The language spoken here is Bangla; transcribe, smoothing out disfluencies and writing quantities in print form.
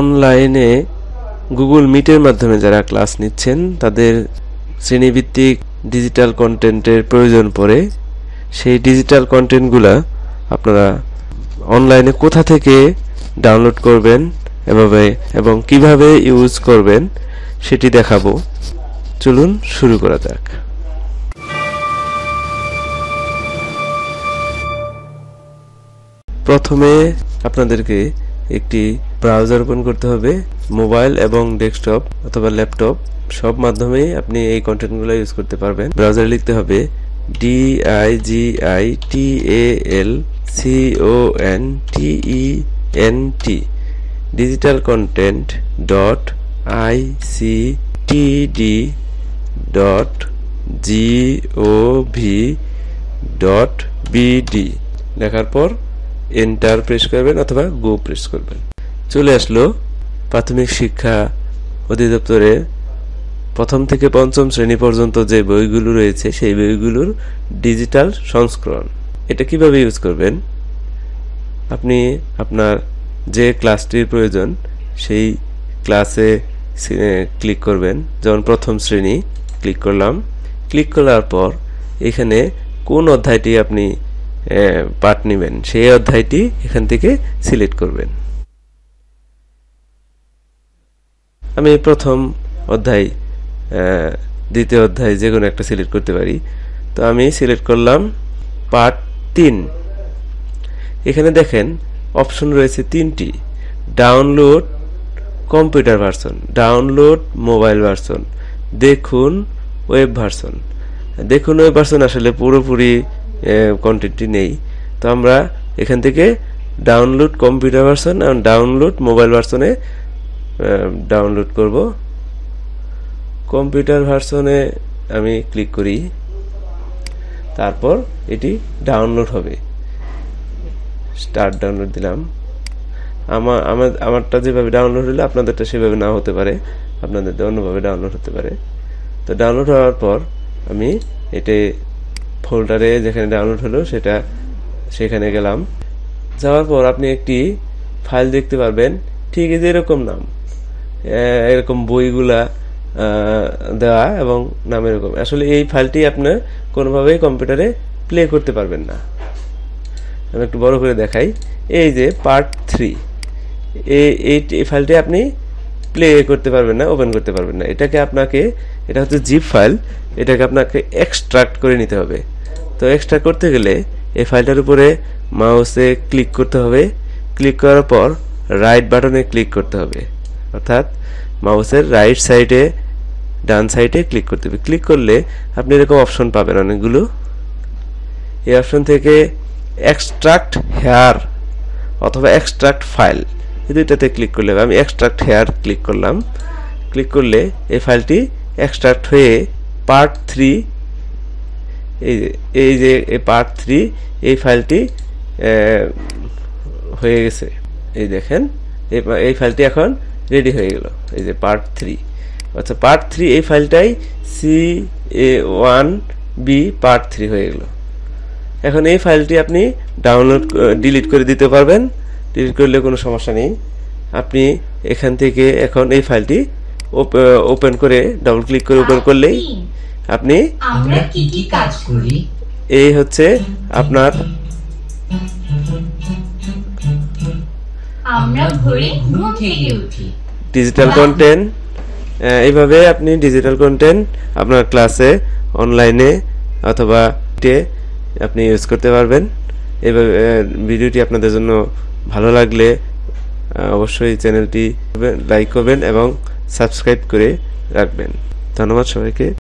অনলাইনে গুগল মিটের মাধ্যমে যারা ক্লাস নিচ্ছেন তাদের শ্রেণীভিত্তিক ডিজিটাল কন্টেন্টের প্রয়োজন পড়ে। সেই ডিজিটাল কন্টেন্টগুলা আপনারা অনলাইনে কোথা থেকে ডাউনলোড করবেন এবং কিভাবে ইউজ করবেন সেটি দেখাবো। চলুন শুরু করা যাক। প্রথমে আপনাদেরকে একটি ব্রাউজার ওপেন করতে হবে। মোবাইল এবং ডেস্কটপ অথবা ল্যাপটপ সব মাধ্যমেই আপনি এই কন্টেন্টগুলো ইউজ করতে পারবেন। ব্রাউজারে লিখতে হবে digitalcontent digitalcontent.ictd.gov.bd লেখার পর এন্টার প্রেস করবেন অথবা গো প্রেস করবেন। চলে আসলো প্রাথমিক শিক্ষা অধিদপ্তরে প্রথম থেকে পঞ্চম শ্রেণী পর্যন্ত যে বইগুলো রয়েছে সেই বইগুলোর ডিজিটাল সংস্করণ। এটা কিভাবে ইউজ করবেন? আপনি আপনার যে ক্লাসটির প্রয়োজন সেই ক্লাসে ক্লিক করবেন। যেমন প্রথম শ্রেণী ক্লিক করলাম। ক্লিক করার পর এখানে কোন অধ্যায়টি আপনি পাঠ নেবেন সেই অধ্যায়টি এখান থেকে সিলেক্ট করবেন। আমি প্রথম অধ্যায়, দ্বিতীয় অধ্যায় যে কোনো একটা সিলেক্ট করতে পারি। তো আমি সিলেক্ট করলাম পার্ট 3। এখানে দেখেন অপশন রয়েছে 3টি: download computer version, download mobile version, দেখুন ওয়েব ভার্সন। দেখুন ওয়েব ভার্সন আসলে পুরোপুরি কন্টেন্টটি নেই, তো আমরা এখান থেকে ডাউনলোড কম্পিউটার ভার্সন এবং ডাউনলোড মোবাইল ভার্সনে ডাউনলোড করব। কম্পিউটার ভার্সনে আমি ক্লিক করি, তারপর এটি ডাউনলোড হবে। স্টার্ট ডাউনলোড দিলাম। আমারটা যেভাবে ডাউনলোড হলো আপনাদেরটা সেভাবে না হতে পারে, আপনাদের অন্যভাবে ডাউনলোড হতে পারে। তো ডাউনলোড হওয়ার পর আমি এটি ফোল্ডারে যেখানে ডাউনলোড হলো সেখানে গেলাম। যাওয়ার পর আপনি একটি ফাইল দেখতে পারবেন, ঠিক এরকম নাম, এরকম বইগুলা দেওয়া এবং নাম এরকম। আসলে এই ফাইলটি আপনার কোনোভাবেই কম্পিউটারে প্লে করতে পারবেন না। আমি একটু বড় করে দেখাই। এই যে পার্ট 3, এই ফাইলটি আপনি প্লে করতে পারবেন না, ওপেন করতে পারবেন না। এটা হচ্ছে জিপ ফাইল, এটাকে আপনাকে এক্সট্রাক্ট করে নিতে হবে। তো এক্সট্রাক্ট করতে গেলে এই ফাইলটার উপরে মাউসে ক্লিক করতে হবে। ক্লিক করার পর রাইট বাটনে ক্লিক করতে হবে, অর্থাৎ মাউসের রাইট সাইডে, ডান সাইডে ক্লিক করতে হবে। ক্লিক করলে আপনি এরকম অপশন পাবেন অনেকগুলো। এই অপশন থেকে এক্সট্রাক্ট হেয়ার অথবা এক্সট্রাক্ট ফাইল, এই দুইটাতে ক্লিক করলে হবে। আমি এক্সট্রাক্ট হেয়ার ক্লিক করলাম। ক্লিক করলে এই ফাইলটি এক্সট্রাক্ট হয়ে পার্ট 3, এই যে পার্ট 3 এই ফাইলটি হয়ে গেছে। এই দেখেন এই ফাইলটি এখন রেডি হয়ে গেল। এই যে পার্ট 3, আচ্ছা পার্ট 3 এই ফাইলটাই CA1B পার্ট 3 হয়ে গেল। এখন এই ফাইলটি আপনি ডাউনলোড ডিলিট করে দিতে পারবেন। ডিলিট করলে কোনো সমস্যা নেই। আপনি এখান থেকে এখন এই ফাইলটি ওপেন করে ডাবল ক্লিক করে ওপেন করলেই আপনি আমরা কি কি কাজ করি, এই হচ্ছে আপনার আমরা ভোরে ঘুম থেকে উঠি ডিজিটাল কন্টেন্ট। এইভাবে আপনি ডিজিটাল কন্টেন্ট আপনার ক্লাসে, অনলাইনে অথবা আপনি ইউজ করতে পারবেন। এইভাবে ভিডিওটি আপনাদের জন্য ভালো লাগলে অবশ্যই চ্যানেলটি লাইক করবেন এবং সাবস্ক্রাইব করে রাখবেন। ধন্যবাদ সবাইকে।